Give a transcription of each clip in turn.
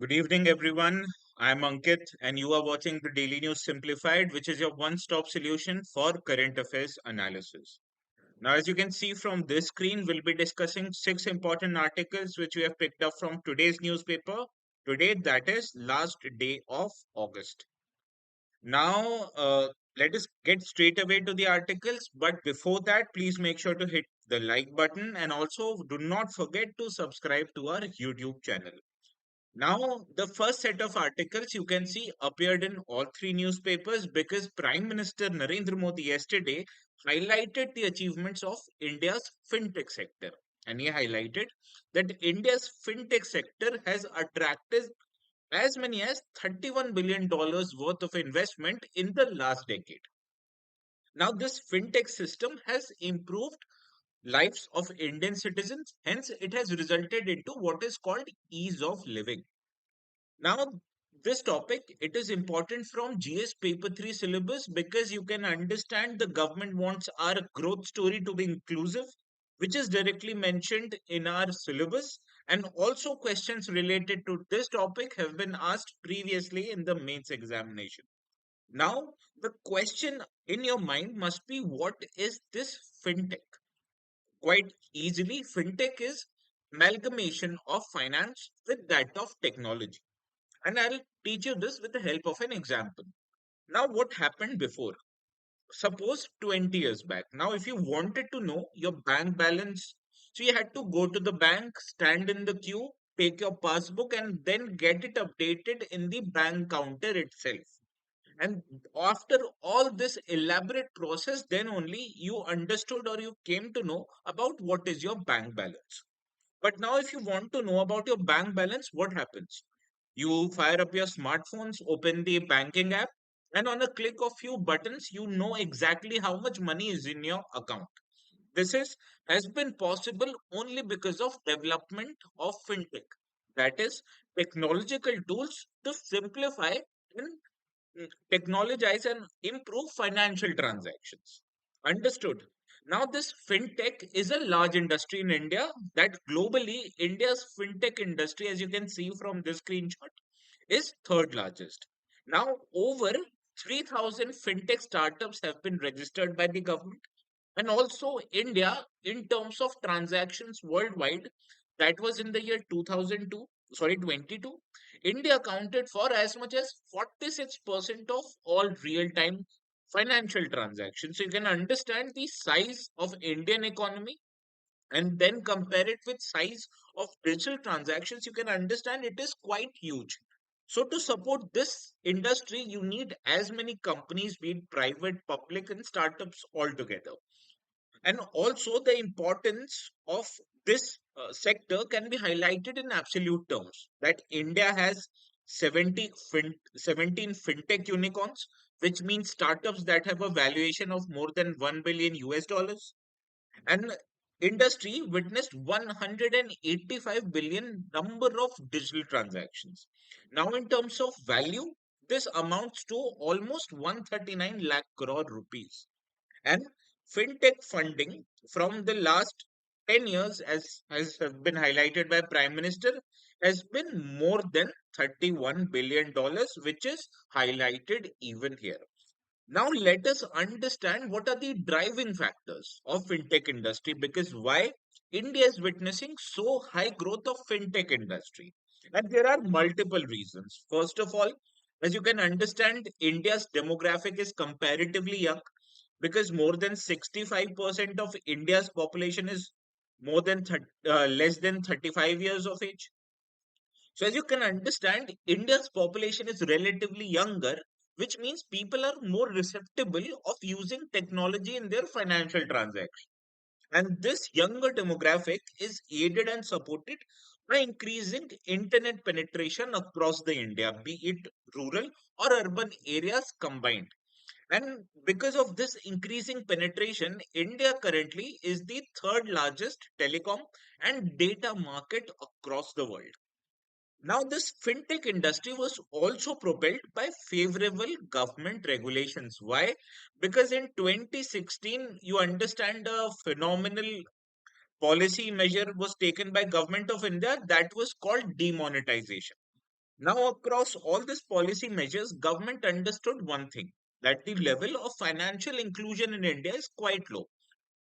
Good evening, everyone. I'm Ankit, and you are watching the Daily News Simplified, which is your one stop solution for current affairs analysis. Now, as you can see from this screen, we'll be discussing six important articles which we have picked up from today's newspaper. Today, that is last day of August. Now, let us get straight away to the articles. But before that, please make sure to hit the like button and also do not forget to subscribe to our YouTube channel. Now, the first set of articles you can see appeared in all three newspapers because Prime Minister Narendra Modi yesterday highlighted the achievements of India's fintech sector. And he highlighted that India's fintech sector has attracted as many as $31 billion worth of investment in the last decade. Now, this fintech system has improved lives of Indian citizens, hence, it has resulted into what is called ease of living. Now, this topic, it is important from GS paper 3 syllabus because you can understand the government wants our growth story to be inclusive, which is directly mentioned in our syllabus. And also questions related to this topic have been asked previously in the mains examination. Now, the question in your mind must be, what is this fintech? Quite easily, fintech is amalgamation of finance with that of technology. And I'll teach you this with the help of an example. Now, what happened before? Suppose 20 years back. Now, if you wanted to know your bank balance, so you had to go to the bank, stand in the queue, take your passbook, and then get it updated in the bank counter itself. And after all this elaborate process, then only you understood or you came to know about what is your bank balance. But now, if you want to know about your bank balance, what happens? You fire up your smartphones, open the banking app, and on a click of few buttons, you know exactly how much money is in your account. This is has been possible only because of development of fintech. That is technological tools to simplify and technologize and improve financial transactions. Understood. Now, this fintech is a large industry in India that globally, India's fintech industry, as you can see from this screenshot, is third largest. Now, over 3,000 fintech startups have been registered by the government. And also, India, in terms of transactions worldwide, that was in the year 2002, sorry, 22. India accounted for as much as 46% of all real time financial transactions. So you can understand the size of Indian economy and then compare it with size of digital transactions, you can understand it is quite huge. So to support this industry, you need as many companies, be it private, public, and startups all together. And also the importance of this sector can be highlighted in absolute terms that India has 17 fintech unicorns, which means startups that have a valuation of more than 1 billion US dollars, and industry witnessed 185 billion number of digital transactions. Now, in terms of value, this amounts to almost 139 lakh crore rupees. And fintech funding from the last 10 years, as has have been highlighted by Prime Minister, has been more than $31 billion, which is highlighted even here. Now let us understand what are the driving factors of fintech industry, because why India is witnessing so high growth of fintech industry. And there are multiple reasons. First of all, as you can understand, India's demographic is comparatively young because more than 65% of India's population is less than 35 years of age. So, as you can understand, India's population is relatively younger, which means people are more receptible of using technology in their financial transactions. And this younger demographic is aided and supported by increasing internet penetration across the India, be it rural or urban areas combined. And because of this increasing penetration, India currently is the third largest telecom and data market across the world. Now, this fintech industry was also propelled by favorable government regulations. Why? Because in 2016, you understand a phenomenal policy measure was taken by government of India that was called demonetization. Now, across all these policy measures, government understood one thing, that the level of financial inclusion in India is quite low.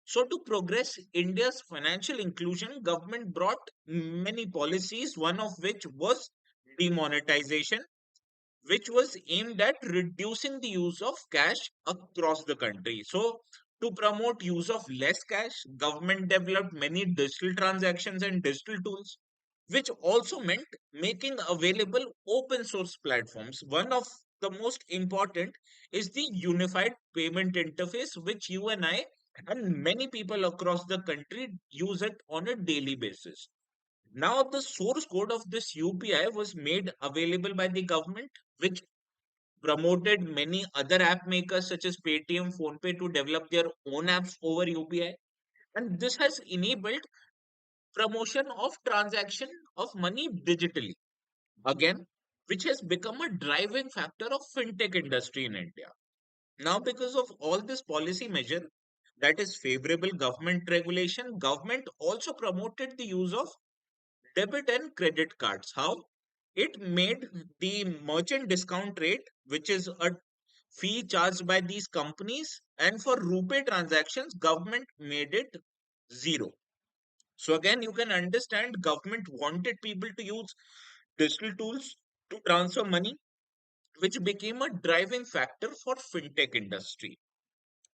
So, to progress India's financial inclusion, government brought many policies, one of which was demonetization, which was aimed at reducing the use of cash across the country. So, to promote use of less cash, government developed many digital transactions and digital tools, which also meant making available open source platforms. One of the most important is the unified payment interface, which you and I and many people across the country use it on a daily basis. Now, the source code of this UPI was made available by the government, which promoted many other app makers such as Paytm, PhonePe to develop their own apps over UPI. And this has enabled promotion of transaction of money digitally. Again, which has become a driving factor of fintech industry in India. Now, because of all this policy measure, that is favorable government regulation, government also promoted the use of debit and credit cards. How? It made the merchant discount rate, which is a fee charged by these companies, and for rupee transactions, government made it zero. So again, you can understand government wanted people to use digital tools to transfer money, which became a driving factor for fintech industry.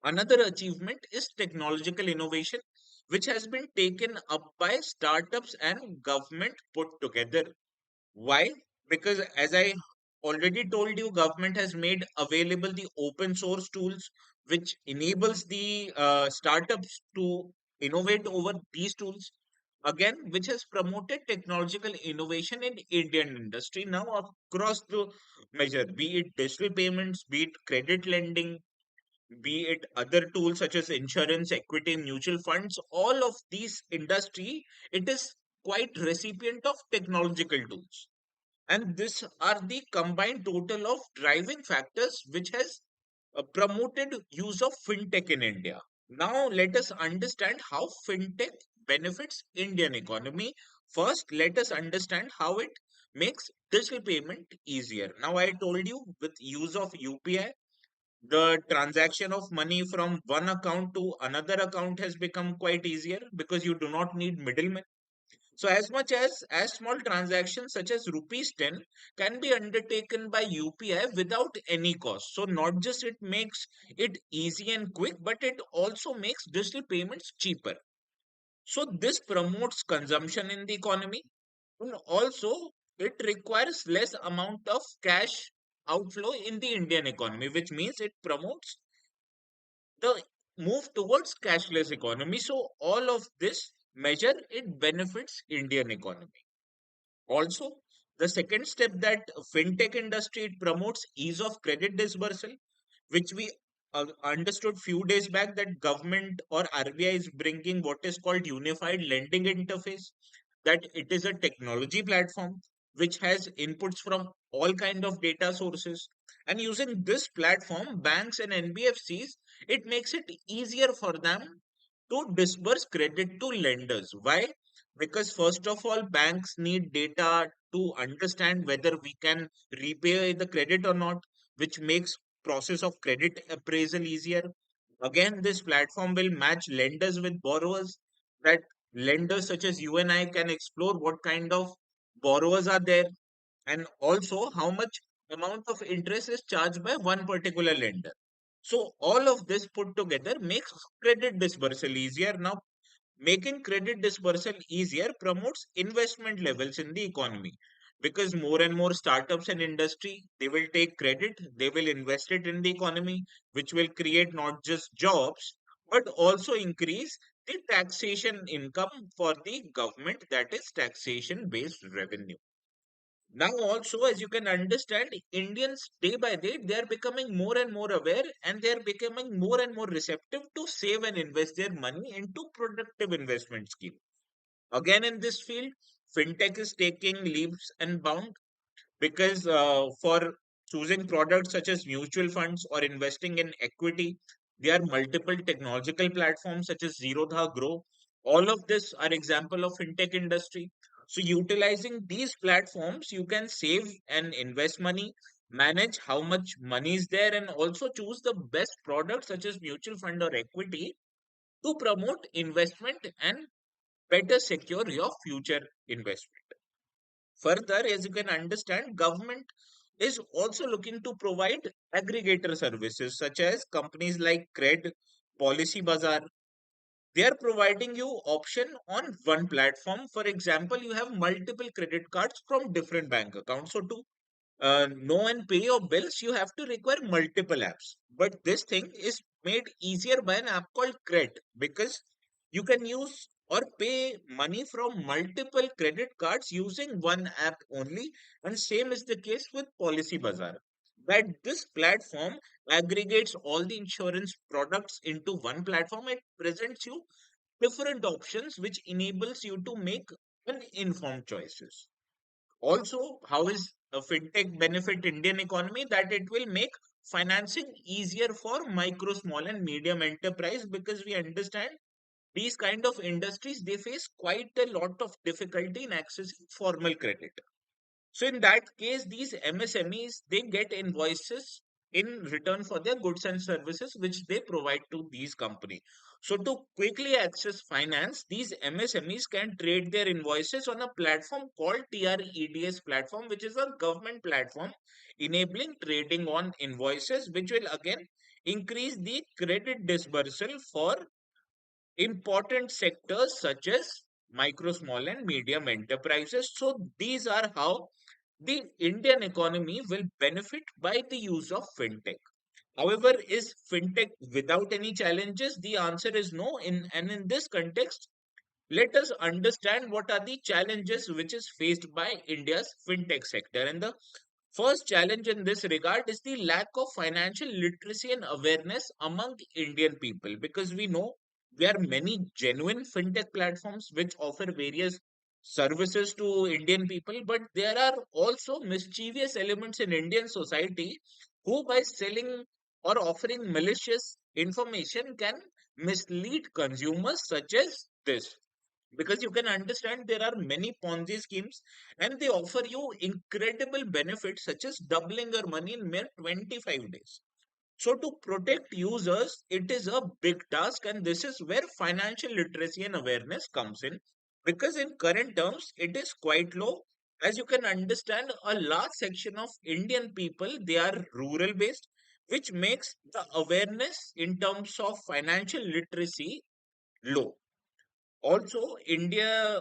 Another achievement is technological innovation, which has been taken up by startups and government put together. Why? Because as I already told you, government has made available the open source tools, which enables the startups to innovate over these tools. Again, which has promoted technological innovation in Indian industry now across the measure, be it digital payments, be it credit lending, be it other tools such as insurance, equity, mutual funds, all of these industry, it is quite recipient of technological tools. And these are the combined total of driving factors which has promoted use of fintech in India. Now let us understand how fintech benefits Indian economy. First, let us understand how it makes digital payment easier. Now I told you with use of UPI, the transaction of money from one account to another account has become quite easier because you do not need middlemen. So as much as small transactions such as rupees 10 can be undertaken by UPI without any cost. So not just it makes it easy and quick, but it also makes digital payments cheaper. So this promotes consumption in the economy, and also it requires less amount of cash outflow in the Indian economy, which means it promotes the move towards cashless economy. So all of this measure it benefits Indian economy. Also, the second step that fintech industry it promotes ease of credit dispersal, which we understood few days back that government or RBI is bringing what is called unified lending interface, that it is a technology platform which has inputs from all kind of data sources, and using this platform banks and NBFCs it makes it easier for them to disburse credit to lenders. Why? Because first of all, banks need data to understand whether we can repay the credit or not, which makes process of credit appraisal easier. Again, this platform will match lenders with borrowers, that lenders such as you and I can explore what kind of borrowers are there, and also how much amount of interest is charged by one particular lender. So all of this put together makes credit dispersal easier. Now, making credit dispersal easier promotes investment levels in the economy, because more and more startups and industry they will take credit, they will invest it in the economy, which will create not just jobs but also increase the taxation income for the government, that is taxation based revenue. Now also, as you can understand, Indians day by day they are becoming more and more aware, and they are becoming more and more receptive to save and invest their money into productive investment scheme. Again, in this field, fintech is taking leaps and bounds, because for choosing products such as mutual funds or investing in equity, there are multiple technological platforms such as Zerodha Grow. All of this are example of fintech industry. So utilizing these platforms, you can save and invest money, manage how much money is there, and also choose the best products such as mutual fund or equity to promote investment and better secure your future investment. Further, as you can understand, government is also looking to provide aggregator services such as companies like Cred, Policy Bazaar. They are providing you option on one platform. For example, you have multiple credit cards from different bank accounts. So to know and pay your bills, you have to require multiple apps. But this thing is made easier by an app called Cred, because you can use or pay money from multiple credit cards using one app only. And same is the case with Policy Bazaar. That this platform aggregates all the insurance products into one platform. It presents you different options which enables you to make an informed choices. Also, how is a fintech benefit Indian economy? That it will make financing easier for micro, small, and medium enterprise, because we understand these kind of industries, they face quite a lot of difficulty in accessing formal credit. So in that case, these MSMEs, they get invoices in return for their goods and services which they provide to these companies. So to quickly access finance, these MSMEs can trade their invoices on a platform called TREDS platform, which is a government platform enabling trading on invoices, which will again increase the credit disbursal for important sectors such as micro, small, and medium enterprises. So these are how the Indian economy will benefit by the use of fintech. However, is fintech without any challenges? The answer is no. In this context, let us understand what are the challenges which is faced by India's fintech sector. And the first challenge in this regard is the lack of financial literacy and awareness among Indian people, because we know there are many genuine fintech platforms which offer various services to Indian people, but there are also mischievous elements in Indian society who, by selling or offering malicious information, can mislead consumers, such as this. Because you can understand there are many Ponzi schemes and they offer you incredible benefits such as doubling your money in mere 25 days. So to protect users, it is a big task, and this is where financial literacy and awareness comes in, because in current terms it is quite low. As you can understand, a large section of Indian people, they are rural based, which makes the awareness in terms of financial literacy low. Also, India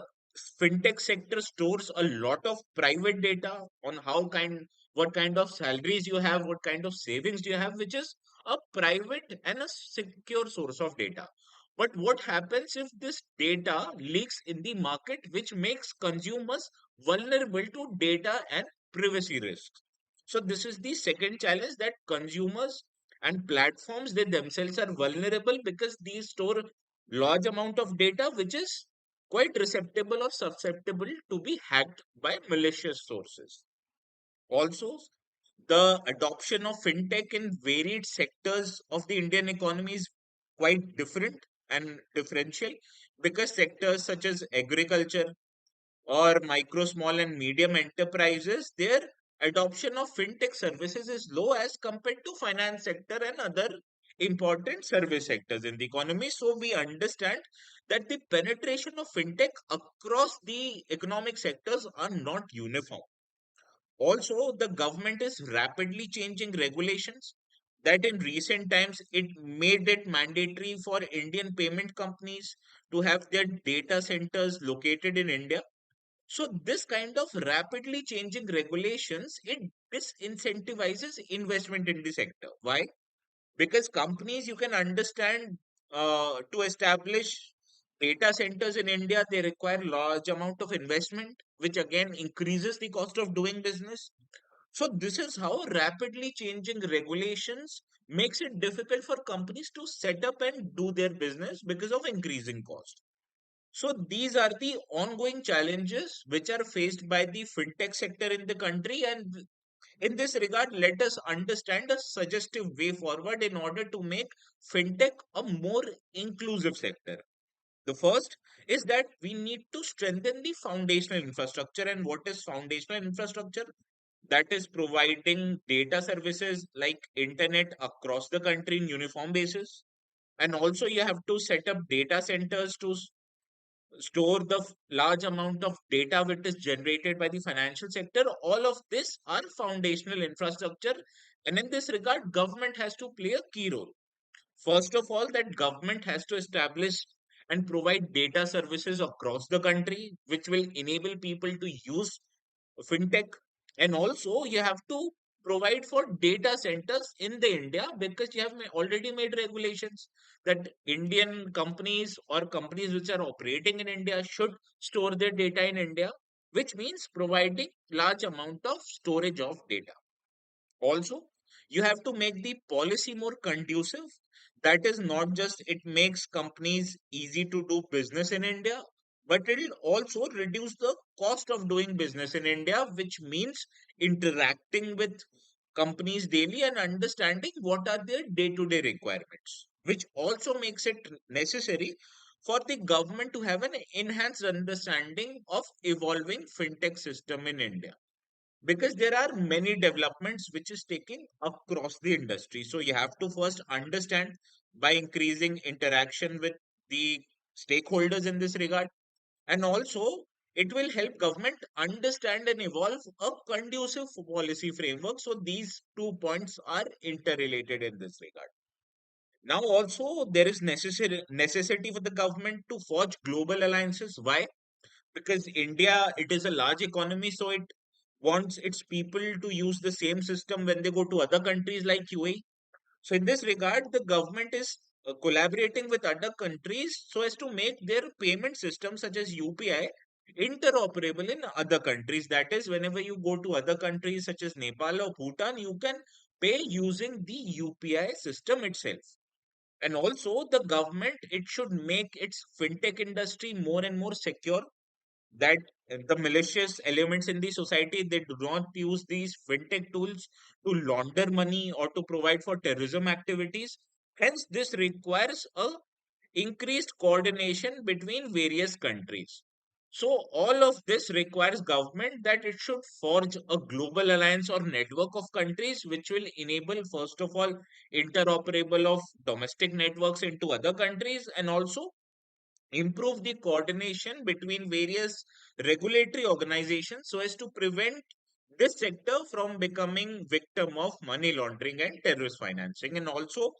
fintech sector stores a lot of private data on what kind of salaries you have, what kind of savings do you have, which is a private and a secure source of data. But what happens if this data leaks in the market, which makes consumers vulnerable to data and privacy risks? So this is the second challenge, that consumers and platforms, they themselves are vulnerable because these store large amount of data which is quite receptible or susceptible to be hacked by malicious sources. Also, the adoption of fintech in varied sectors of the Indian economy is quite different and differential, because sectors such as agriculture or micro, small, and medium enterprises, their adoption of fintech services is low as compared to finance sector and other important service sectors in the economy. So we understand that the penetration of fintech across the economic sectors are not uniform. Also, the government is rapidly changing regulations, that in recent times it made it mandatory for Indian payment companies to have their data centers located in India. So this kind of rapidly changing regulations, it disincentivizes investment in the sector. Why? Because companies, you can understand, to establish data centers in India, they require large amount of investment, which again increases the cost of doing business. So this is how rapidly changing regulations makes it difficult for companies to set up and do their business because of increasing cost. So these are the ongoing challenges which are faced by the fintech sector in the country. And in this regard, let us understand a suggestive way forward in order to make fintech a more inclusive sector. The first is that we need to strengthen the foundational infrastructure. And what is foundational infrastructure? That is providing data services like internet across the country in uniform basis. And also you have to set up data centers to store the large amount of data which is generated by the financial sector. All of this are foundational infrastructure. And in this regard, government has to play a key role. First of all, that government has to establish and provide data services across the country, which will enable people to use fintech. And also you have to provide for data centers in the India, because you have already made regulations that Indian companies or companies which are operating in India should store their data in India, which means providing large amount of storage of data. Also, you have to make the policy more conducive. That is not just it makes companies easy to do business in India, but it will also reduce the cost of doing business in India, which means interacting with companies daily and understanding what are their day-to-day requirements, which also makes it necessary for the government to have an enhanced understanding of evolving fintech system in India, because there are many developments which is taking across the industry. So you have to first understand by increasing interaction with the stakeholders in this regard. And also it will help government understand and evolve a conducive policy framework. So these 2 points are interrelated in this regard. Now also there is necessity for the government to forge global alliances. Why? Because India, it is a large economy, so it wants its people to use the same system when they go to other countries like UAE. So in this regard, the government is collaborating with other countries so as to make their payment systems such as UPI interoperable in other countries. That is, whenever you go to other countries such as Nepal or Bhutan, you can pay using the UPI system itself. And also the government, it should make its fintech industry more and more secure, that the malicious elements in the society, they do not use these fintech tools to launder money or to provide for terrorism activities. Hence this requires a increased coordination between various countries. So all of this requires government that it should forge a global alliance or network of countries, which will enable first of all interoperable of domestic networks into other countries, and also improve the coordination between various regulatory organizations so as to prevent this sector from becoming victim of money laundering and terrorist financing. And also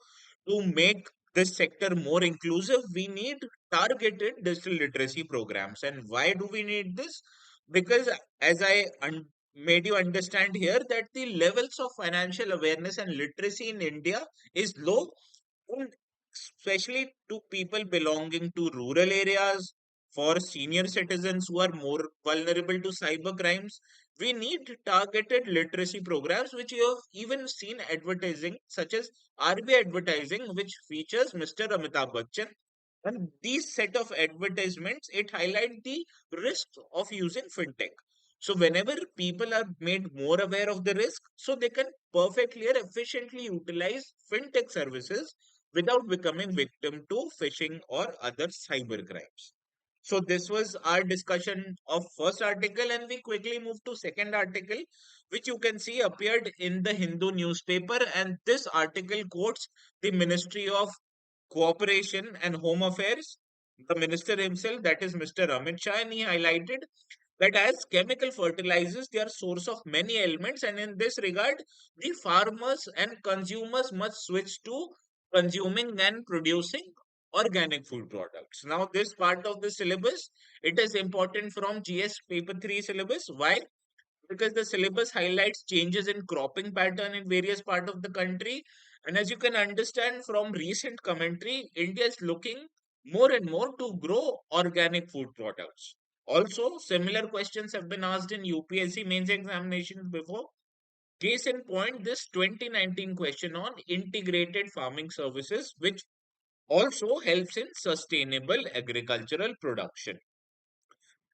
to make this sector more inclusive, we need targeted digital literacy programs. And why do we need this? Because as I made you understand here, that the levels of financial awareness and literacy in India is low, and especially to people belonging to rural areas, for senior citizens who are more vulnerable to cyber crimes. We need targeted literacy programs, which you have even seen advertising, such as RB advertising, which features Mr. Amitabh Bachchan. And these set of advertisements, it highlight the risks of using fintech. So whenever people are made more aware of the risk, so they can perfectly and efficiently utilize fintech services without becoming victim to phishing or other cyber crimes. So this was our discussion of first article, and we quickly move to second article, which you can see appeared in the Hindu newspaper. And this article quotes the Ministry of Cooperation and Home Affairs, the minister himself, that is Mr. Amit Shah, and he highlighted that as chemical fertilizers, they are source of many elements, and in this regard, the farmers and consumers must switch to consuming and producing organic food products. Now, this part of the syllabus, it is important from GS paper 3 syllabus. Why? Because the syllabus highlights changes in cropping pattern in various parts of the country. And as you can understand from recent commentary, India is looking more and more to grow organic food products. Also, similar questions have been asked in UPSC mains examinations before. Case in point, this 2019 question on integrated farming services, which also helps in sustainable agricultural production.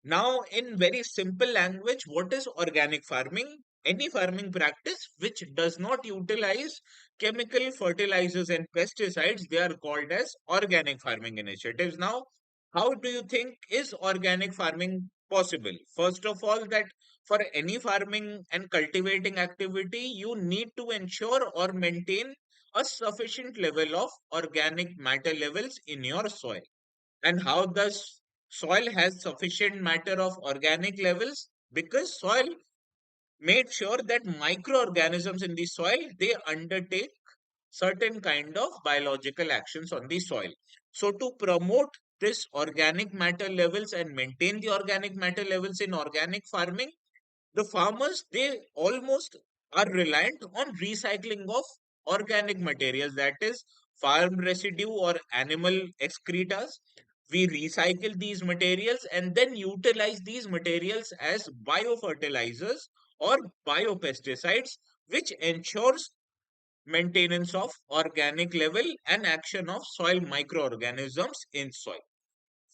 Now, in very simple language, what is organic farming? Any farming practice which does not utilize chemical fertilizers and pesticides, they are called as organic farming initiatives. Now, How do you think is organic farming possible? First of all, that for any farming and cultivating activity, you need to ensure or maintain a sufficient level of organic matter levels in your soil. And how does soil has sufficient matter of organic levels? Because soil made sure that microorganisms in the soil, they undertake certain kind of biological actions on the soil. So to promote this organic matter levels and maintain the organic matter levels in organic farming, the farmers, they almost are reliant on recycling of organic materials, that is farm residue or animal excretas. We recycle these materials and then utilize these materials as biofertilizers or biopesticides, which ensures maintenance of organic level and action of soil microorganisms in soil.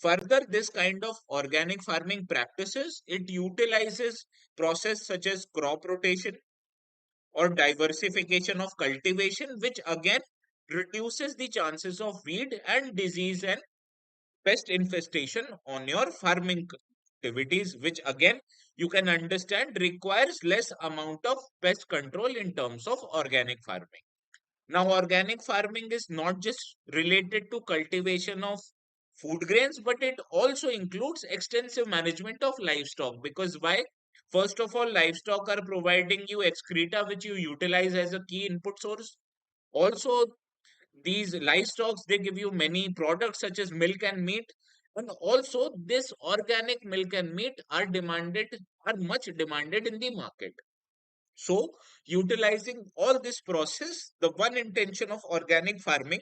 Further, this kind of organic farming practices, it utilizes process such as crop rotation or diversification of cultivation, which again reduces the chances of weed and disease and pest infestation on your farming activities, which again you can understand requires less amount of pest control in terms of organic farming. Now, organic farming is not just related to cultivation of food grains, but it also includes extensive management of livestock. Because why? First of all, livestock are providing you excreta, which you utilize as a key input source. Also, these livestock, they give you many products such as milk and meat. And also, this organic milk and meat are much demanded in the market. So, utilizing all this process, the one intention of organic farming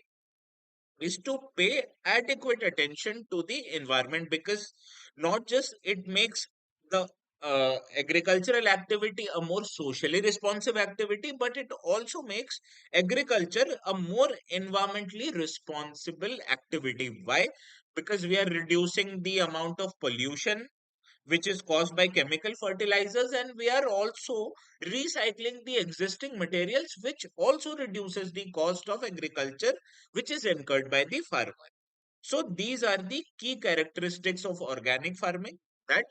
is to pay adequate attention to the environment, because not just it makes the agricultural activity a more socially responsive activity, but it also makes agriculture a more environmentally responsible activity. Why? Because we are reducing the amount of pollution which is caused by chemical fertilizers, and we are also recycling the existing materials, which also reduces the cost of agriculture which is incurred by the farmer. So these are the key characteristics of organic farming, that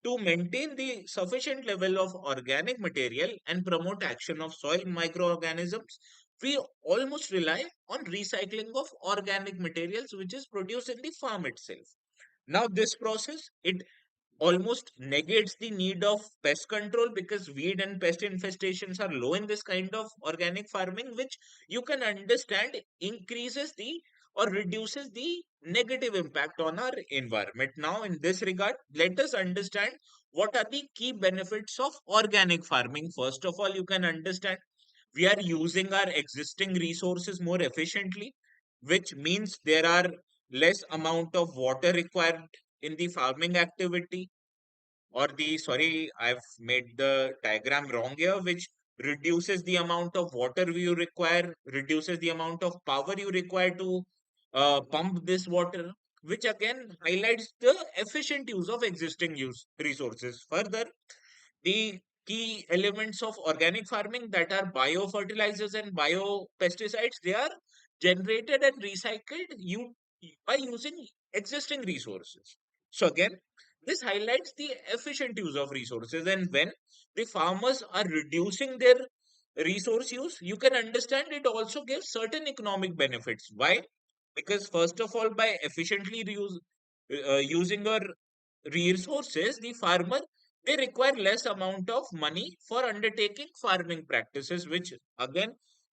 to maintain the sufficient level of organic material and promote action of soil microorganisms, we almost rely on recycling of organic materials which is produced in the farm itself. Now this process, it almost negates the need of pest control, because weed and pest infestations are low in this kind of organic farming, which you can understand increases the or reduces the negative impact on our environment. Now, in this regard, let us understand what are the key benefits of organic farming. First of all, you can understand we are using our existing resources more efficiently, which means there are less amount of water required in the farming activity, or the sorry, I've made the diagram wrong here, which reduces the amount of water you require, reduces the amount of power you require to pump this water, which again highlights the efficient use of existing use resources. Further, the key elements of organic farming, that are biofertilizers and biopesticides, they are generated and recycled by using existing resources. So again, this highlights the efficient use of resources, and when the farmers are reducing their resource use, you can understand it also gives certain economic benefits. Why? Because first of all, by efficiently using your resources, the farmer, they require less amount of money for undertaking farming practices, which again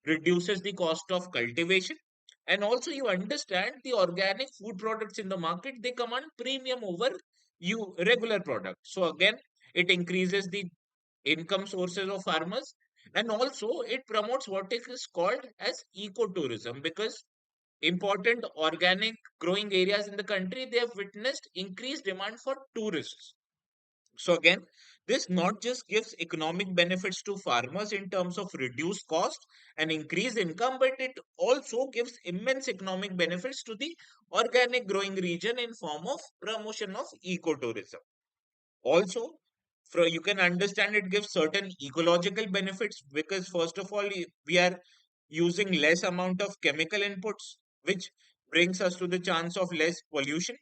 reduces the cost of cultivation. And also you understand the organic food products in the market, they command premium over you regular products. So again, it increases the income sources of farmers, and also it promotes what is called as ecotourism, because important organic growing areas in the country, they have witnessed increased demand for tourists. So again, this not just gives economic benefits to farmers in terms of reduced cost and increased income, but it also gives immense economic benefits to the organic growing region in form of promotion of ecotourism. Also, you can understand it gives certain ecological benefits, because first of all, we are using less amount of chemical inputs, which brings us to the chance of less pollution.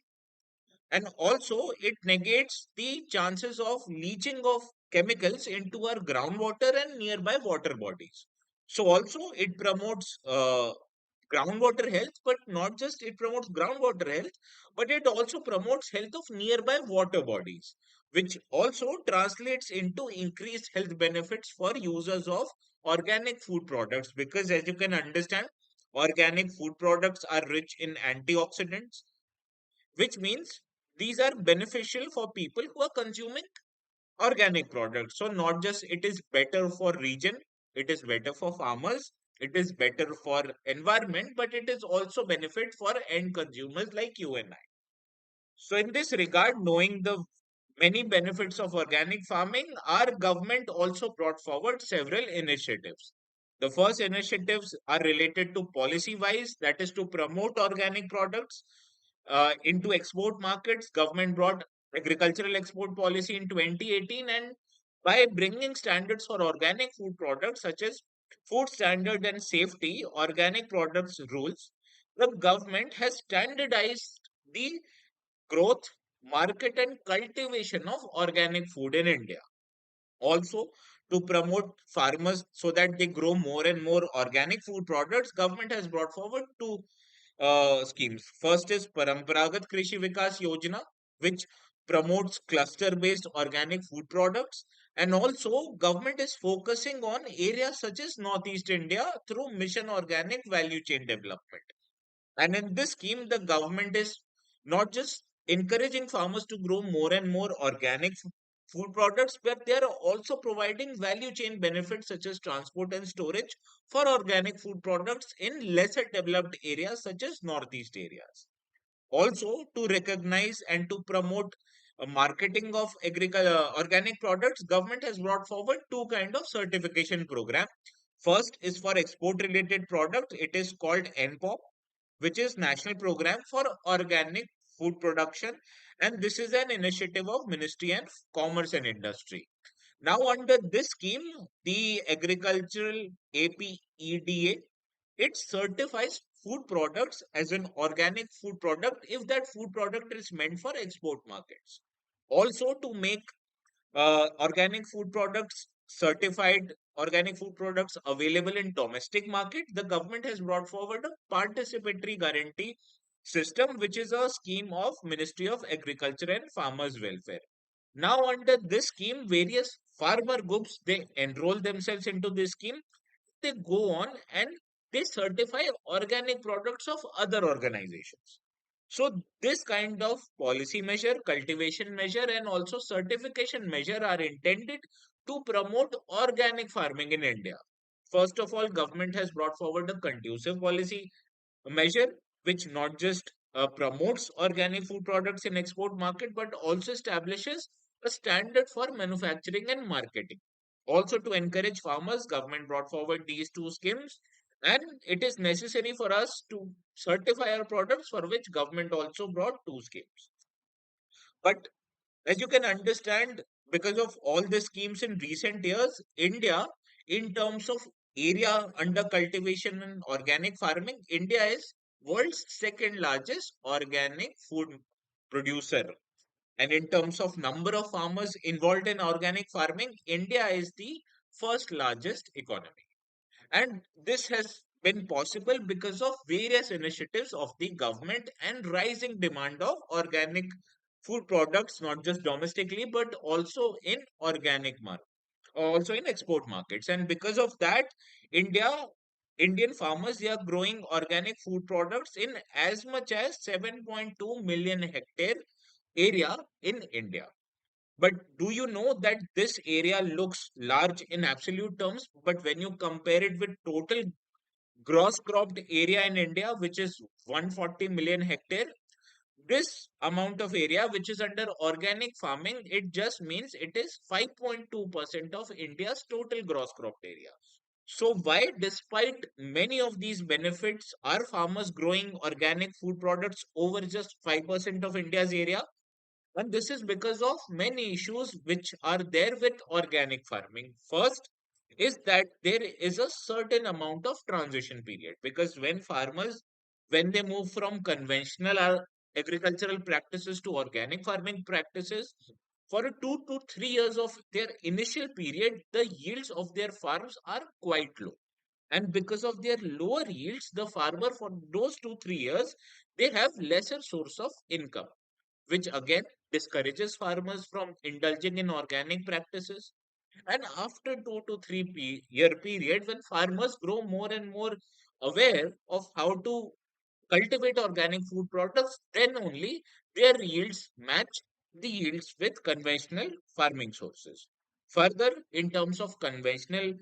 And also it negates the chances of leaching of chemicals into our groundwater and nearby water bodies. So also it promotes groundwater health, but not just it promotes groundwater health, but it also promotes health of nearby water bodies, which also translates into increased health benefits for users of organic food products. Because as you can understand, organic food products are rich in antioxidants, which means these are beneficial for people who are consuming organic products. So not just it is better for region, it is better for farmers, it is better for environment, but it is also benefit for end consumers like you and I. So in this regard, knowing the many benefits of organic farming, our government also brought forward several initiatives. The first initiatives are related to policy wise, that is to promote organic products into export markets. Government brought agricultural export policy in 2018, and by bringing standards for organic food products such as food standard and safety, organic products rules, the government has standardized the growth, market, and cultivation of organic food in India. Also, to promote farmers so that they grow more and more organic food products, government has brought forward two schemes. First is Paramparagat Krishi Vikas Yojana, which promotes cluster-based organic food products, and also government is focusing on areas such as Northeast India through Mission Organic Value Chain Development. And in this scheme, the government is not just encouraging farmers to grow more and more organic food products, but they are also providing value chain benefits such as transport and storage for organic food products in lesser developed areas such as Northeast areas. Also, to recognize and to promote marketing of organic products, government has brought forward two kind of certification program. First is for export related product. It is called NPOP, which is National Program for Organic Food Production, and this is an initiative of Ministry and Commerce and Industry. Now, under this scheme, the Agricultural APEDA, it certifies food products as an organic food product if that food product is meant for export markets. Also, to make organic food products certified organic food products available in domestic market, the government has brought forward a participatory guarantee system, which is a scheme of Ministry of Agriculture and Farmers Welfare. Now under this scheme, various farmer groups, they enroll themselves into this scheme, they go on and they certify organic products of other organizations. So this kind of policy measure, cultivation measure, and also certification measure are intended to promote organic farming in India. First of all, government has brought forward a conducive policy measure which not just promotes organic food products in export market but also establishes a standard for manufacturing and marketing. Also, to encourage farmers, government brought forward these two schemes, and it is necessary for us to certify our products, for which government also brought two schemes. But as you can understand, because of all the schemes in recent years, India, in terms of area under cultivation and organic farming, India is world's second largest organic food producer. And in terms of number of farmers involved in organic farming, India is the first largest economy. And this has been possible because of various initiatives of the government and rising demand of organic food products, not just domestically, but also in organic market, also in export markets. And because of that, India, Indian farmers, they are growing organic food products in as much as 7.2 million hectare area in India. But do you know that this area looks large in absolute terms, but when you compare it with total gross cropped area in India, which is 140 million hectare, this amount of area which is under organic farming, it just means it is 5.2% of India's total gross cropped area. So why, despite many of these benefits, are farmers growing organic food products over just 5% of India's area? And this is because of many issues which are there with organic farming. First is that there is a certain amount of transition period, because when farmers, when they move from conventional agricultural practices to organic farming practices, for a 2 to 3 years of their initial period, the yields of their farms are quite low. And because of their lower yields, the farmer for those 2 3 years, they have lesser source of income, which again discourages farmers from indulging in organic practices. And after 2 to 3 year period, when farmers grow more and more aware of how to cultivate organic food products, then only their yields match the yields with conventional farming sources. Further, in terms of conventional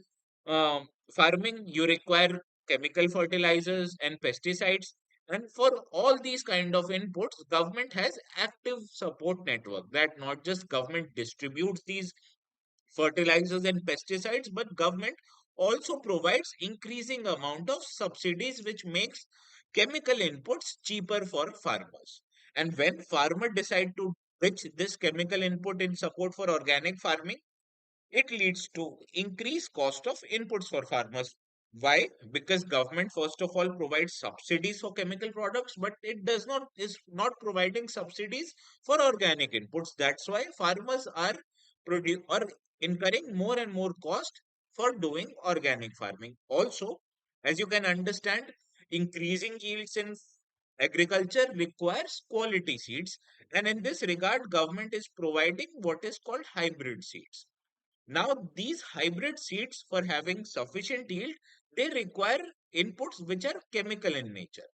farming, you require chemical fertilizers and pesticides. And for all these kind of inputs, government has active support network, that not just government distributes these fertilizers and pesticides, but government also provides increasing amount of subsidies, which makes chemical inputs cheaper for farmers. And when farmer decide to switch this chemical input in support for organic farming, it leads to increased cost of inputs for farmers. Why? Because government first of all provides subsidies for chemical products, but it does not is not providing subsidies for organic inputs. That's why farmers are or incurring more and more cost for doing organic farming. Also, as you can understand, increasing yields in agriculture requires quality seeds, and in this regard, government is providing what is called hybrid seeds. Now, these hybrid seeds, for having sufficient yield, they require inputs which are chemical in nature.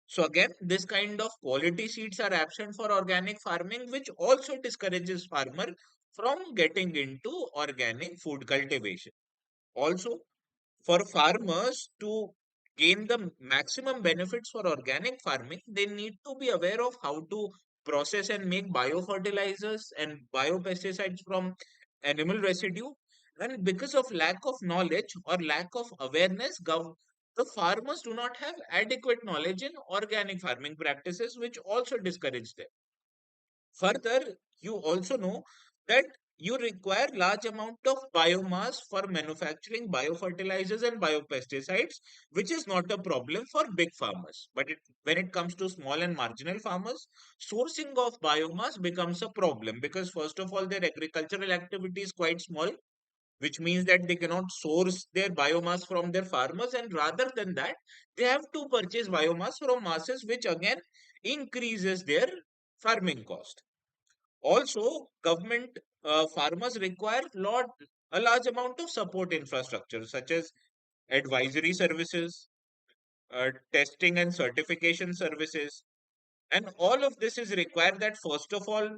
So again, this kind of quality seeds are absent for organic farming, which also discourages farmer from getting into organic food cultivation. Also, for farmers to gain the maximum benefits for organic farming, they need to be aware of how to process and make biofertilizers and biopesticides from animal residue. And because of lack of knowledge or lack of awareness, the farmers do not have adequate knowledge in organic farming practices, which also discourage them. Further, you also know that you require large amount of biomass for manufacturing biofertilizers and biopesticides, which is not a problem for big farmers. But when it comes to small and marginal farmers, sourcing of biomass becomes a problem, because first of all, their agricultural activity is quite small, which means that they cannot source their biomass from their farmers, and rather than that, they have to purchase biomass from masses, which again increases their farming cost. Also, government farmers require a large amount of support infrastructure, such as advisory services, testing and certification services. And all of this is required, that first of all,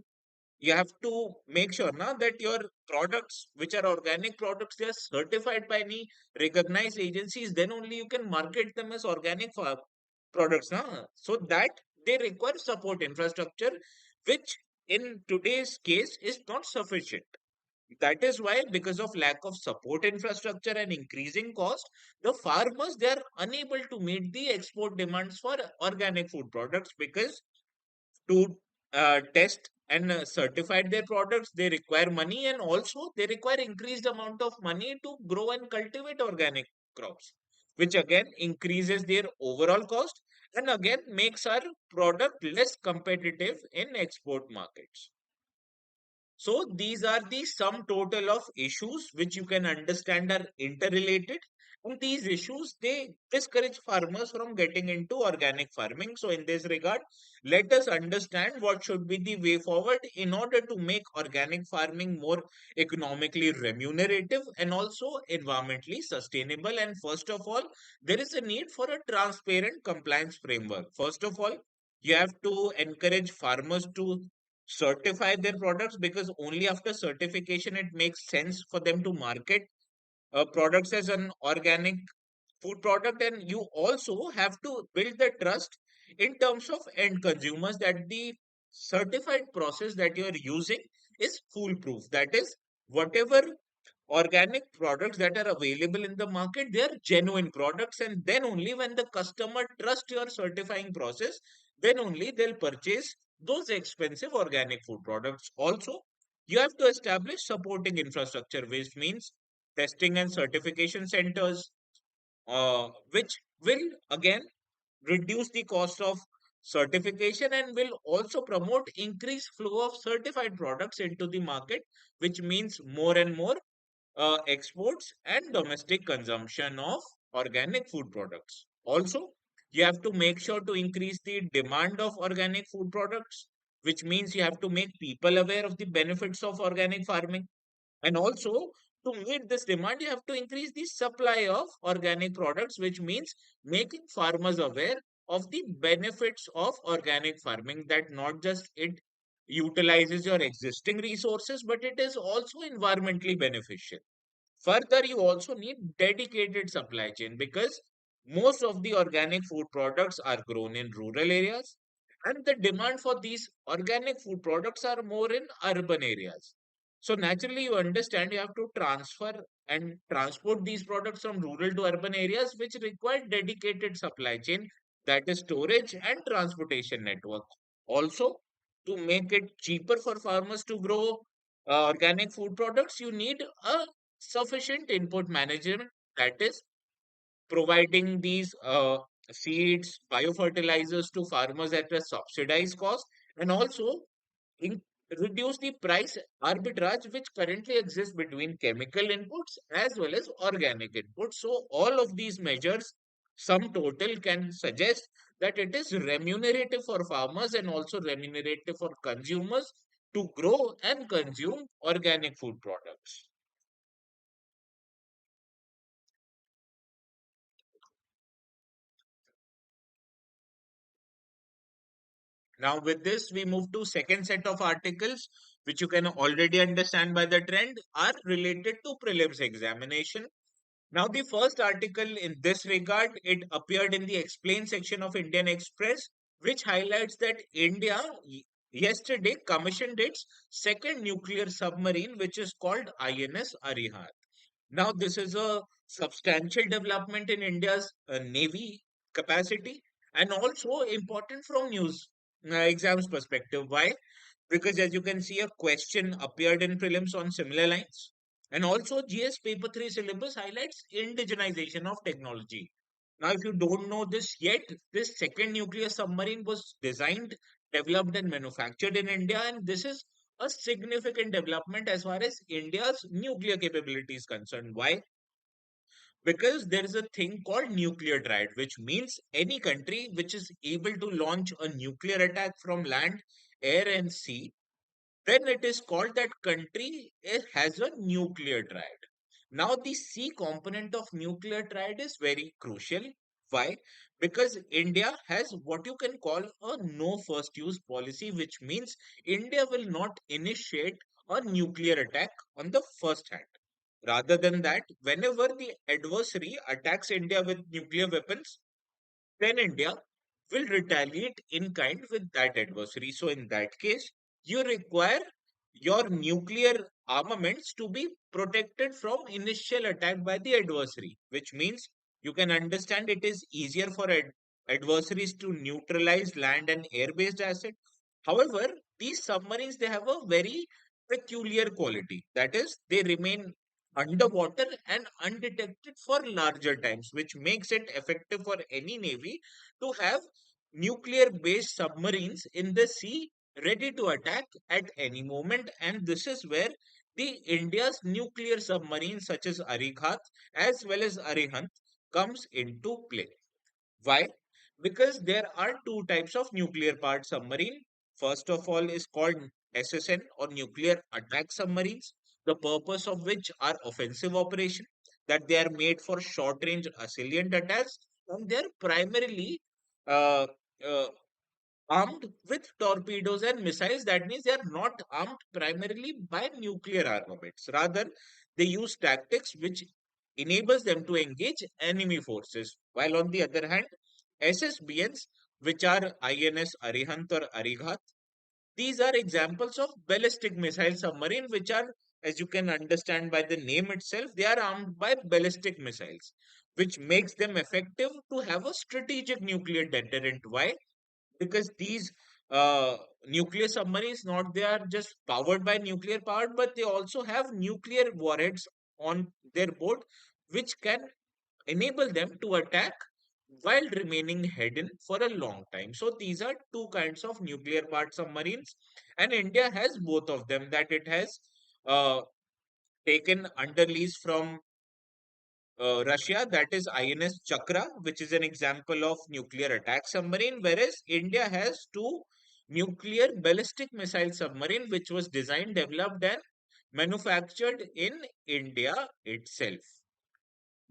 you have to make sure now that your products, which are organic products, they are certified by any recognized agencies. Then only you can market them as organic products now. So that they require support infrastructure, which in today's case is not sufficient. That is why, because of lack of support infrastructure and increasing cost, the farmers, they are unable to meet the export demands for organic food products, because to test and certify their products, they require money, and also they require increased amount of money to grow and cultivate organic crops, which again increases their overall cost, and again makes our product less competitive in export markets. So these are the sum total of issues which you can understand are interrelated. And these issues, they discourage farmers from getting into organic farming. So in this regard, let us understand what should be the way forward in order to make organic farming more economically remunerative and also environmentally sustainable. And first of all, there is a need for a transparent compliance framework. First of all, you have to encourage farmers to certify their products, because only after certification it makes sense for them to market products as an organic food product. And you also have to build the trust in terms of end consumers, that the certified process that you are using is foolproof. That is, whatever organic products that are available in the market, they are genuine products, and then only when the customer trusts your certifying process, then only they'll purchase those expensive organic food products. Also, you have to establish supporting infrastructure, which means testing and certification centers, which will again reduce the cost of certification and will also promote increased flow of certified products into the market, which means more and more exports and domestic consumption of organic food products. Also, you have to make sure to increase the demand of organic food products, which means you have to make people aware of the benefits of organic farming. And also, to meet this demand, you have to increase the supply of organic products, which means making farmers aware of the benefits of organic farming, that not just it utilizes your existing resources, but it is also environmentally beneficial. Further, you also need dedicated supply chain because most of the organic food products are grown in rural areas and the demand for these organic food products are more in urban areas. So naturally, you understand you have to transfer and transport these products from rural to urban areas, which require dedicated supply chain, that is storage and transportation network. Also, to make it cheaper for farmers to grow organic food products, you need a sufficient input management, that is providing these seeds, biofertilizers to farmers at a subsidized cost, and also in, reduce the price arbitrage which currently exists between chemical inputs as well as organic inputs. So all of these measures, sum total, can suggest that it is remunerative for farmers and also remunerative for consumers to grow and consume organic food products. Now, with this, we move to second set of articles, which you can already understand by the trend, are related to prelims examination. Now, the first article in this regard, it appeared in the explain section of Indian Express, which highlights that India yesterday commissioned its second nuclear submarine, which is called INS Arighaat. Now, this is a substantial development in India's navy capacity and also important from news exams perspective. Why? Because as you can see, a question appeared in prelims on similar lines. And also, GS paper 3 syllabus highlights indigenization of technology. Now, if you don't know this yet, this second nuclear submarine was designed, developed, and manufactured in India, and this is a significant development as far as India's nuclear capability is concerned. Why? Because there is a thing called nuclear triad, which means any country which is able to launch a nuclear attack from land, air, and sea, then it is called that country has a nuclear triad. Now, the C component of nuclear triad is very crucial. Why? Because India has what you can call a no first use policy, which means India will not initiate a nuclear attack on the first hand. Rather than that, whenever the adversary attacks India with nuclear weapons, then India will retaliate in kind with that adversary. So, in that case, you require your nuclear armaments to be protected from initial attack by the adversary, which means you can understand it is easier for adversaries to neutralize land and air based assets. However, these submarines, they have a very peculiar quality, that is, they remain underwater and undetected for larger times, which makes it effective for any navy to have nuclear based submarines in the sea ready to attack at any moment. And this is where the India's nuclear submarines such as Arighat as well as Arihant comes into play. Why? Because there are two types of nuclear powered submarine. First of all is called SSN or nuclear attack submarines, the purpose of which are offensive operation, that they are made for short range salient attacks, and they are primarily uh, uh, armed with torpedoes and missiles. That means they are not armed primarily by nuclear armaments. Rather, they use tactics which enables them to engage enemy forces. While on the other hand, SSBNs, which are INS Arihant or Arighat, these are examples of ballistic missile submarine, which are, as you can understand by the name itself, they are armed by ballistic missiles, which makes them effective to have a strategic nuclear deterrent. Why? Because these uh, nuclear submarines, not they are just powered by nuclear power, but they also have nuclear warheads on their board, which can enable them to attack while remaining hidden for a long time. So these are two kinds of nuclear powered submarines, and India has both of them, that it has uh, taken under lease from Russia, that is INS Chakra, which is an example of nuclear attack submarine, whereas India has two nuclear ballistic missile submarine, which was designed, developed, and manufactured in India itself.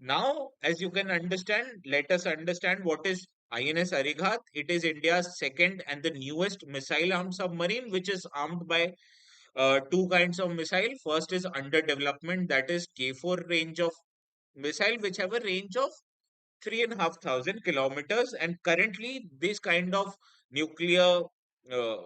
Now, as you can understand, let us understand what is INS Arighaat. It is India's second and the newest missile armed submarine, which is armed by two kinds of missile. First is under development, that is K4 range of missile, which have a range of 3,500 kilometers. And currently, this kind of nuclear uh,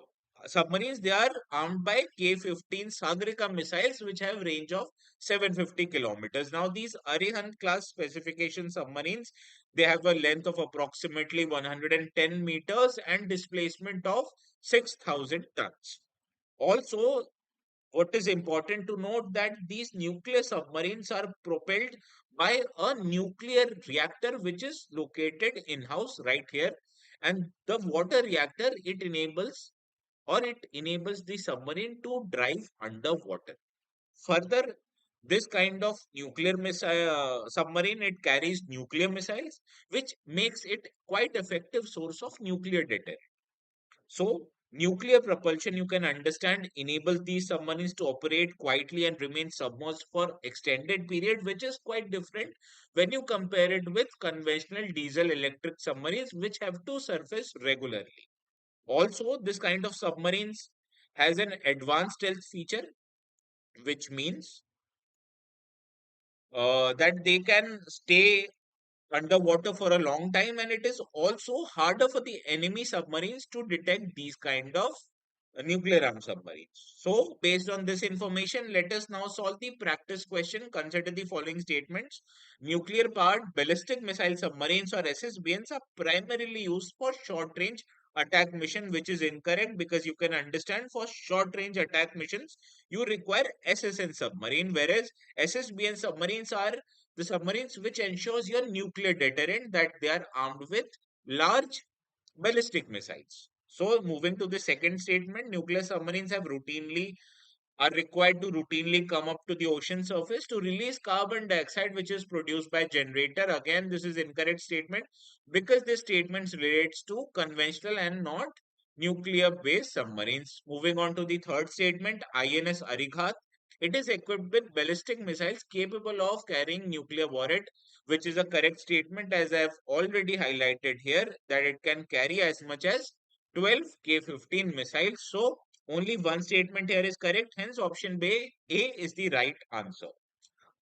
submarines, they are armed by K-15 Sagarika missiles, which have range of 750 kilometers. Now, these Arihant class specification submarines, they have a length of approximately 110 meters and displacement of 6,000 tons. Also, what is important to note that these nuclear submarines are propelled by a nuclear reactor which is located in-house right here, and the water reactor, it enables the submarine to drive underwater. Further, this kind of nuclear missile submarine, it carries nuclear missiles, which makes it quite effective source of nuclear deterrent. So, nuclear propulsion, you can understand, enables these submarines to operate quietly and remain submerged for extended period, which is quite different when you compare it with conventional diesel electric submarines, which have to surface regularly. Also, this kind of submarines has an advanced stealth feature, which means that they can stay underwater for a long time, and it is also harder for the enemy submarines to detect these kind of nuclear armed submarines. So, based on this information, let us now solve the practice question. Consider the following statements. Nuclear powered ballistic missile submarines or SSBNs are primarily used for short range attack mission, which is incorrect, because you can understand for short range attack missions you require SSN submarine, whereas SSBN submarines are the submarines which ensures your nuclear deterrent, that they are armed with large ballistic missiles. So, moving to the second statement, nuclear submarines are required to routinely come up to the ocean surface to release carbon dioxide, which is produced by generator. Again, this is incorrect statement, because this statement relates to conventional and not nuclear based submarines. Moving on to the third statement, INS Arighat, it is equipped with ballistic missiles capable of carrying nuclear warhead, which is a correct statement, as I have already highlighted here, that it can carry as much as 12 K-15 missiles. So, only one statement here is correct, hence option A is the right answer.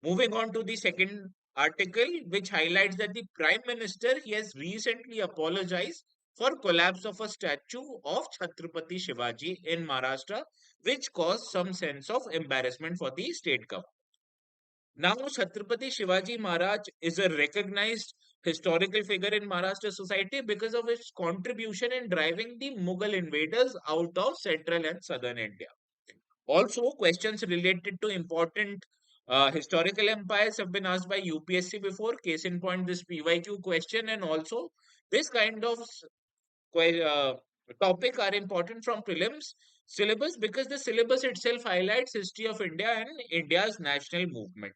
Moving on to the second article, which highlights that the Prime Minister, he has recently apologized for collapse of a statue of Chhatrapati Shivaji in Maharashtra, which caused some sense of embarrassment for the state government. Now, Chhatrapati Shivaji Maharaj is a recognized historical figure in Maharashtra society because of its contribution in driving the Mughal invaders out of central and southern India. Also, questions related to important historical empires have been asked by UPSC before. Case in point, this PYQ question, and also this kind of topic are important from prelims syllabus, because the syllabus itself highlights history of India and India's national movement.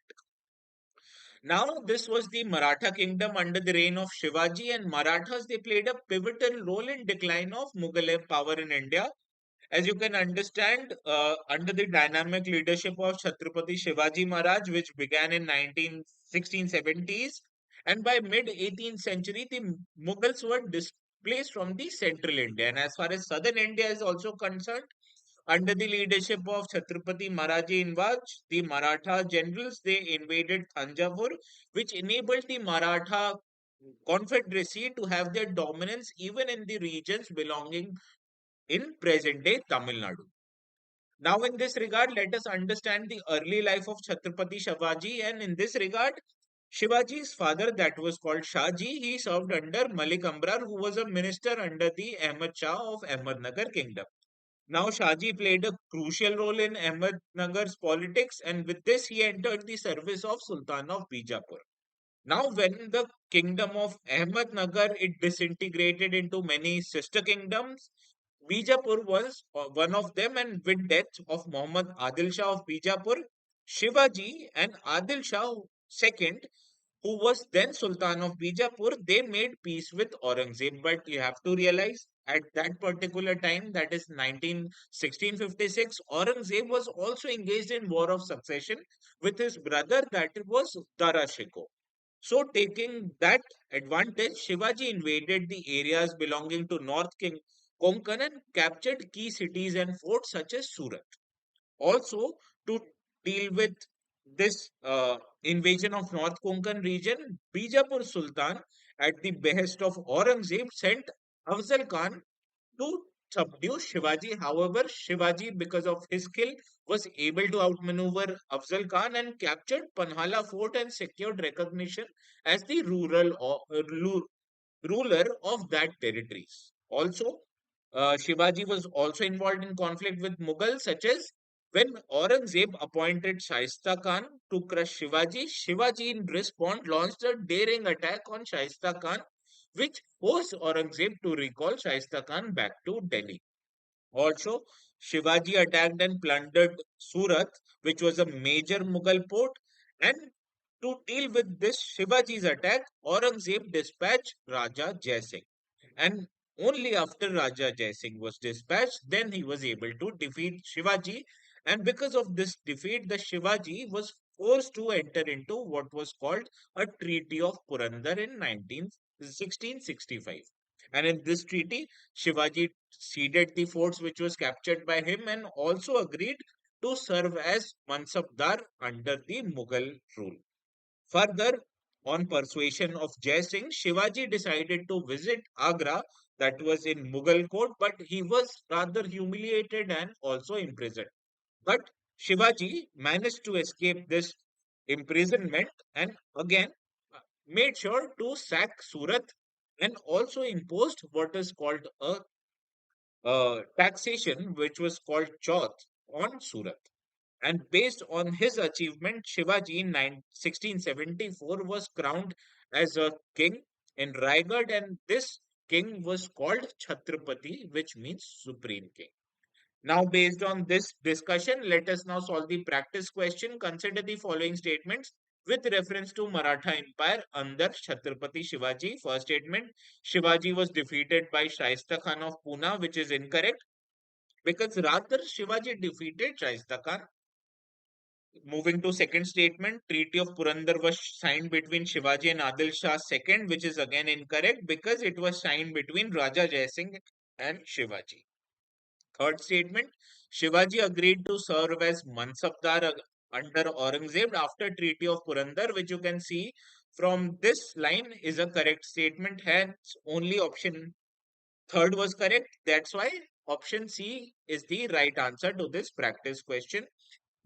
Now, this was the Maratha kingdom under the reign of Shivaji, and Marathas, they played a pivotal role in decline of Mughal power in India. As you can understand, under the dynamic leadership of Chhatrapati Shivaji Maharaj, which began in 1670s, and by mid 18th century, the Mughals were displaced from the central India. And as far as southern India is also concerned, under the leadership of Chhatrapati Maharaji Invaj, the Maratha generals, they invaded Thanjavur, which enabled the Maratha confederacy to have their dominance even in the regions belonging in present day Tamil Nadu. Now, in this regard, let us understand the early life of Chhatrapati Shivaji. And in this regard, Shivaji's father, that was called Shahji, he served under Malik Amrar, who was a minister under the Ahmad Shah of Ahmednagar kingdom. Now, Shahji played a crucial role in Ahmednagar's politics, and with this, he entered the service of Sultan of Bijapur. Now, when the kingdom of Ahmednagar it disintegrated into many sister kingdoms, Bijapur was one of them, and with death of Muhammad Adil Shah of Bijapur, Shivaji and Adil Shah II, who was then Sultan of Bijapur, they made peace with Aurangzeb. But you have to realize at that particular time, that is 1656, Aurangzeb was also engaged in war of succession with his brother, that was Dara Shikoh. So, taking that advantage, Shivaji invaded the areas belonging to North King Konkan and captured key cities and forts such as Surat. Also, to deal with this invasion of North Konkan region, Bijapur Sultan, at the behest of Aurangzeb, sent Afzal Khan to subdue Shivaji. However, Shivaji, because of his skill, was able to outmaneuver Afzal Khan and captured Panhala fort and secured recognition as the ruler of that territories. Also, Shivaji was also involved in conflict with Mughals, such as when Aurangzeb appointed Shaista Khan to crush Shivaji, Shivaji in response launched a daring attack on Shaista Khan, which forced Aurangzeb to recall Shaista Khan back to Delhi. Also, Shivaji attacked and plundered Surat, which was a major Mughal port. And to deal with this Shivaji's attack, Aurangzeb dispatched Raja Jai Singh. And only after Raja Jai Singh was dispatched, then he was able to defeat Shivaji. And because of this defeat, the Shivaji was forced to enter into what was called a Treaty of Purandar in 1665. And in this treaty, Shivaji ceded the forts which was captured by him and also agreed to serve as Mansabdar under the Mughal rule. Further, on persuasion of Jai Singh, Shivaji decided to visit Agra, that was in Mughal court, but he was rather humiliated and also imprisoned. But Shivaji managed to escape this imprisonment and again made sure to sack Surat and also imposed what is called a taxation, which was called Chauth on Surat. And based on his achievement, Shivaji in 1674 was crowned as a king in Raigad, and this king was called Chhatrapati, which means supreme king. Now, based on this discussion, let us now solve the practice question. Consider the following statements with reference to Maratha Empire under Chhatrapati Shivaji. First statement, Shivaji was defeated by Shaista Khan of Pune, which is incorrect because rather Shivaji defeated Shaista Khan. Moving to second statement, Treaty of Purandar was signed between Shivaji and Adil Shah II, which is again incorrect because it was signed between Raja Jai Singh and Shivaji. Third statement, Shivaji agreed to serve as Mansabdar under Aurangzeb after Treaty of Purandar, which you can see from this line is a correct statement. Hence, only option third was correct. That's why option C is the right answer to this practice question.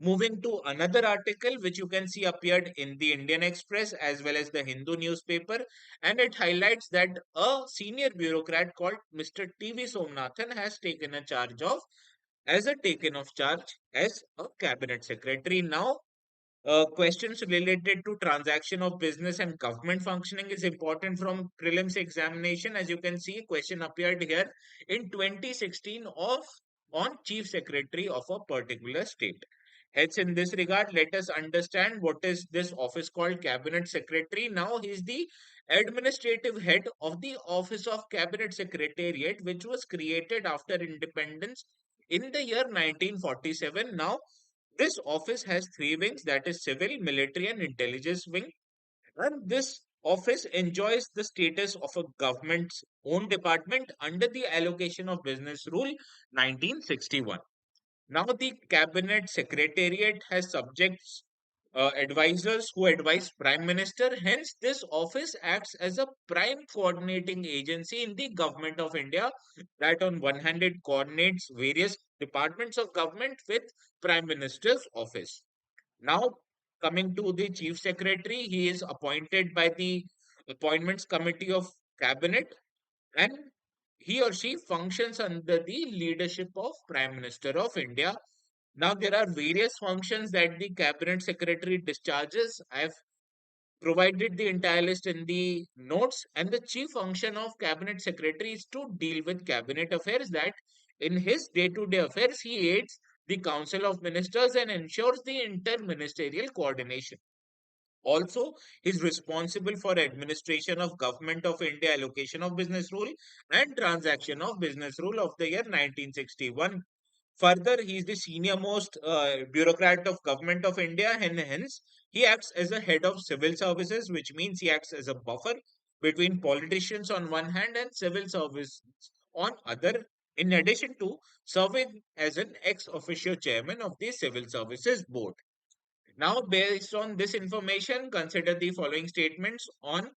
Moving to another article, which you can see appeared in the Indian Express as well as the Hindu newspaper, and it highlights that a senior bureaucrat called Mr. T.V. Somnathan has taken a charge of as a taken of charge as a cabinet secretary. Now, questions related to transaction of business and government functioning is important from prelims examination. As you can see, question appeared here in 2016 of on chief secretary of a particular state. Hence, in this regard, let us understand what is this office called cabinet secretary. Now, he is the administrative head of the office of cabinet secretariat, which was created after independence in the year 1947. Now, this office has three wings, that is civil, military, and intelligence wing. And this office enjoys the status of a government's own department under the allocation of business rule 1961. Now, the cabinet secretariat has subjects, advisors who advise prime minister. Hence, this office acts as a prime coordinating agency in the government of India. That on one hand, it coordinates various departments of government with prime minister's office. Now, coming to the chief secretary, he is appointed by the appointments committee of cabinet, and he or she functions under the leadership of prime minister of India. Now, there are various functions that the cabinet secretary discharges. I have provided the entire list in the notes. And the chief function of cabinet secretary is to deal with cabinet affairs, that in his day-to-day affairs he aids the council of ministers and ensures the interministerial coordination. Also, he is responsible for administration of Government of India allocation of business rule and transaction of business rule of the year 1961. Further, he is the senior most bureaucrat of Government of India, and hence he acts as a head of civil services, which means he acts as a buffer between politicians on one hand and civil service on other. In addition to serving as an ex officio chairman of the Civil Services Board. Now, based on this information, consider the following statements on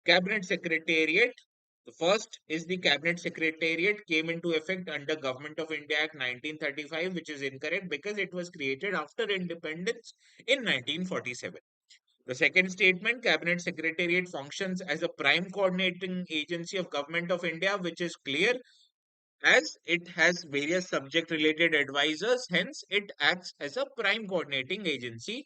Cabinet Secretariat. The first is the Cabinet Secretariat came into effect under Government of India Act 1935, which is incorrect because it was created after independence in 1947. The second statement, Cabinet Secretariat functions as a prime coordinating agency of Government of India, which is clear as it has various subject related advisors, hence it acts as a prime coordinating agency.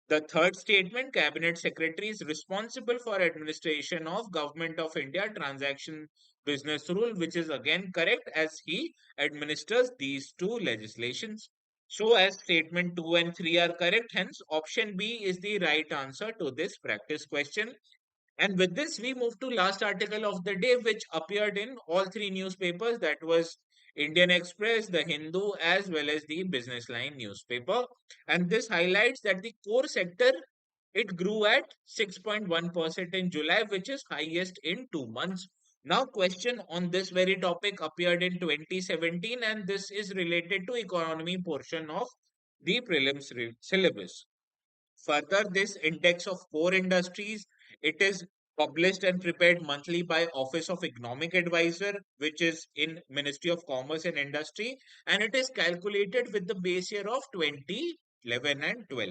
The third statement, Cabinet Secretary is responsible for administration of Government of India transaction business rule, which is again correct as he administers these two legislations. So as statement 2 and 3 are correct, hence option B is the right answer to this practice question. And with this, we move to last article of the day, which appeared in all three newspapers. That was Indian Express, the Hindu, as well as the Business Line newspaper. And this highlights that the core sector, it grew at 6.1% in July, which is highest in 2 months. Now, question on this very topic appeared in 2017, and this is related to economy portion of the prelims syllabus. Further, this index of core industries, it is published and prepared monthly by Office of Economic Advisor, which is in Ministry of Commerce and Industry, and it is calculated with the base year of 2011 and 12.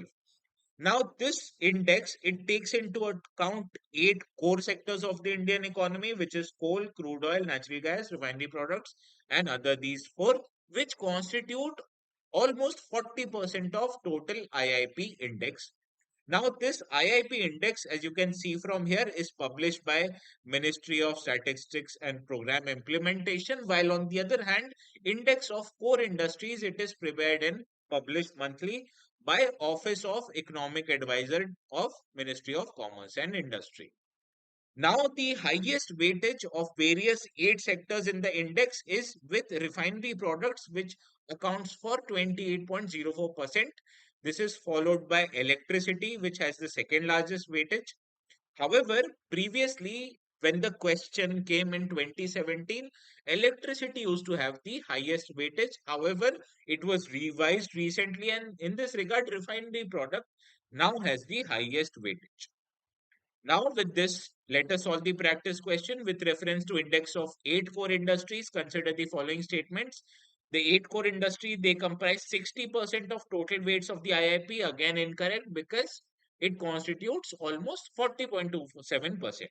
Now, this index, it takes into account 8 core sectors of the Indian economy, which is coal, crude oil, natural gas, refinery products, and other these four, which constitute almost 40% of total IIP index. Now, this IIP index, as you can see from here, is published by Ministry of Statistics and Program Implementation, while on the other hand, index of core industries, it is prepared and published monthly by Office of Economic Advisor of Ministry of Commerce and Industry. Now, the highest weightage of various 8 sectors in the index is with refinery products, which accounts for 28.04%. This is followed by electricity, which has the second largest weightage. However, previously, when the question came in 2017, electricity used to have the highest weightage. However, it was revised recently, and in this regard, refinery product now has the highest weightage. Now, with this, let us solve the practice question with reference to index of 8 core industries. Consider the following statements. The 8 core industry, they comprise 60% of total weights of the IIP. Again, incorrect because it constitutes almost 40.27%.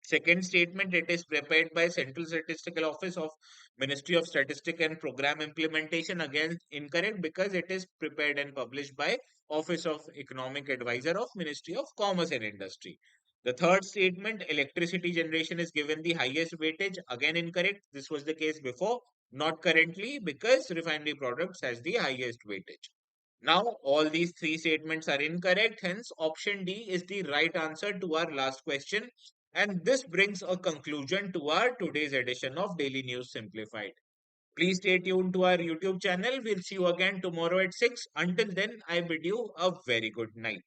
Second statement, it is prepared by Central Statistical Office of Ministry of Statistics and Program Implementation. Again, incorrect because it is prepared and published by Office of Economic Advisor of Ministry of Commerce and Industry. The third statement, electricity generation is given the highest weightage. Again, incorrect. This was the case before, not currently because refinery products has the highest weightage. Now, all these three statements are incorrect. Hence, option D is the right answer to our last question. And this brings a conclusion to our today's edition of Daily News Simplified. Please stay tuned to our YouTube channel. We'll see you again tomorrow at 6. Until then, I bid you a very good night.